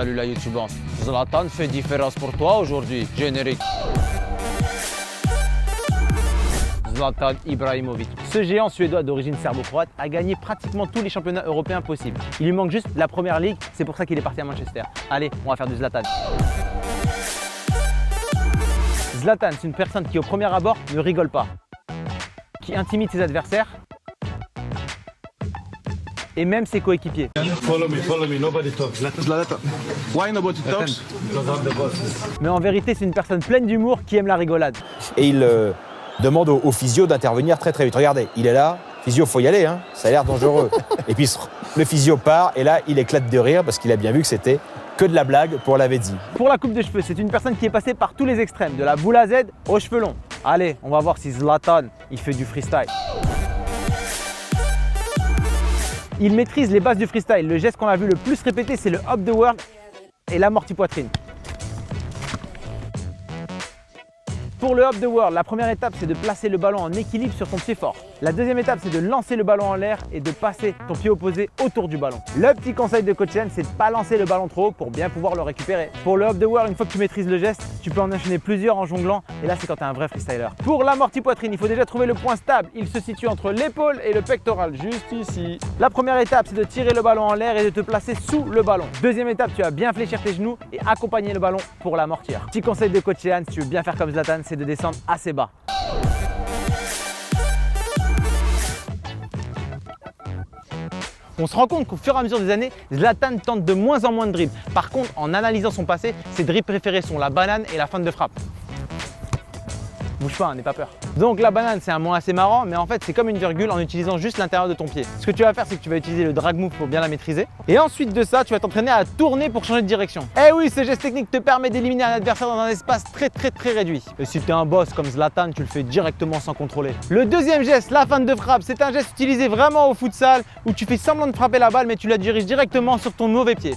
Salut la YouTubance. Zlatan fait différence pour toi aujourd'hui. Générique. Zlatan Ibrahimovic. Ce géant suédois d'origine serbo-croate a gagné pratiquement tous les championnats européens possibles. Il lui manque juste la première ligue, c'est pour ça qu'il est parti à Manchester. Allez, on va faire du Zlatan. Zlatan, c'est une personne qui au premier abord ne rigole pas, qui intimide ses adversaires et même ses coéquipiers. Follow me, nobody talks. Zlatan. Why nobody talks? Because I'm the boss. Mais en vérité, c'est une personne pleine d'humour qui aime la rigolade. Et il demande au physio d'intervenir très vite. Regardez, il est là, physio, faut y aller, hein. Ça a l'air dangereux. Et puis le physio part et là, il éclate de rire parce qu'il a bien vu que c'était que de la blague pour l'avait dit. Pour la coupe de cheveux, c'est une personne qui est passée par tous les extrêmes, de la boule à Z aux cheveux longs. Allez, on va voir si Zlatan, il fait du freestyle. Il maîtrise les bases du freestyle. Le geste qu'on a vu le plus répété, c'est le hop the world et l'amorti poitrine. Pour le hop the world, la première étape, c'est de placer le ballon en équilibre sur ton pied fort. La deuxième étape, c'est de lancer le ballon en l'air et de passer ton pied opposé autour du ballon. Le petit conseil de Coach Yann, c'est de ne pas lancer le ballon trop haut pour bien pouvoir le récupérer. Pour le hop the world, une fois que tu maîtrises le geste, tu peux en enchaîner plusieurs en jonglant et là, c'est quand tu es un vrai freestyler. Pour l'amorti poitrine, il faut déjà trouver le point stable. Il se situe entre l'épaule et le pectoral, juste ici. La première étape, c'est de tirer le ballon en l'air et de te placer sous le ballon. Deuxième étape, tu vas bien fléchir tes genoux et accompagner le ballon pour l'amortir. Petit conseil de Coach Yann, si tu veux bien faire comme Zlatan, c'est de descendre assez bas. On se rend compte qu'au fur et à mesure des années, Zlatan tente de moins en moins de dribbles. Par contre, en analysant son passé, ses dribbles préférés sont la banane et la feinte de frappe. Bouge pas, n'aie pas peur. Donc la banane, c'est un mot assez marrant, mais en fait, c'est comme une virgule en utilisant juste l'intérieur de ton pied. Ce que tu vas faire, c'est que tu vas utiliser le drag move pour bien la maîtriser. Et ensuite de ça, tu vas t'entraîner à tourner pour changer de direction. Eh oui, ce geste technique te permet d'éliminer un adversaire dans un espace très réduit. Et si tu es un boss comme Zlatan, tu le fais directement sans contrôler. Le deuxième geste, la feinte de frappe, c'est un geste utilisé vraiment au futsal où tu fais semblant de frapper la balle, mais tu la diriges directement sur ton mauvais pied.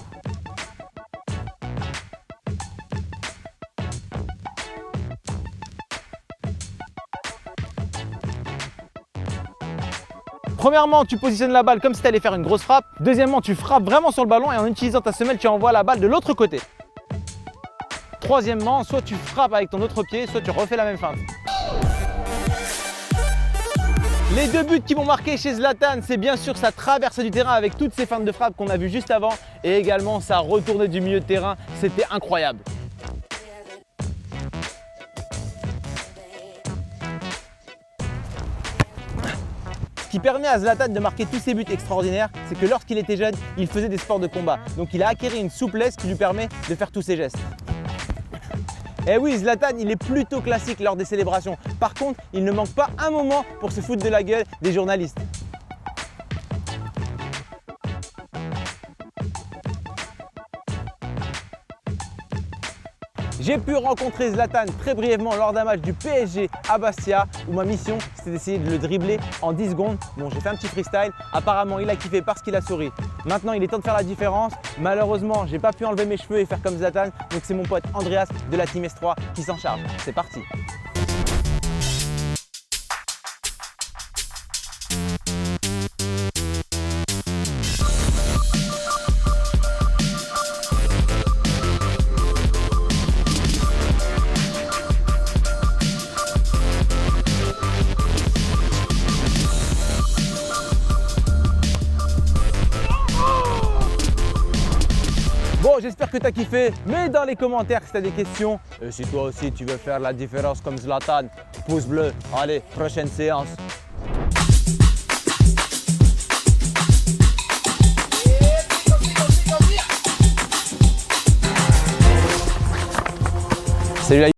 Premièrement, tu positionnes la balle comme si tu allais faire une grosse frappe. Deuxièmement, tu frappes vraiment sur le ballon et en utilisant ta semelle, tu envoies la balle de l'autre côté. Troisièmement, soit tu frappes avec ton autre pied, soit tu refais la même feinte. Les deux buts qui vont marquer chez Zlatan, c'est bien sûr sa traversée du terrain avec toutes ces feintes de frappe qu'on a vues juste avant et également sa retournée du milieu de terrain. C'était incroyable. Ce qui permet à Zlatan de marquer tous ses buts extraordinaires, c'est que lorsqu'il était jeune, il faisait des sports de combat. Donc il a acquis une souplesse qui lui permet de faire tous ses gestes. Et oui, Zlatan, il est plutôt classique lors des célébrations. Par contre, il ne manque pas un moment pour se foutre de la gueule des journalistes. J'ai pu rencontrer Zlatan très brièvement lors d'un match du PSG à Bastia où ma mission c'était d'essayer de le dribbler en 10 secondes. Bon, j'ai fait un petit freestyle, apparemment il a kiffé parce qu'il a souri. Maintenant il est temps de faire la différence. Malheureusement, j'ai pas pu enlever mes cheveux et faire comme Zlatan, donc c'est mon pote Andreas de la Team S3 qui s'en charge. C'est parti. Bon, j'espère que tu as kiffé, mets dans les commentaires si tu as des questions. Et si toi aussi tu veux faire la différence comme Zlatan, pouce bleu. Allez, prochaine séance. Salut la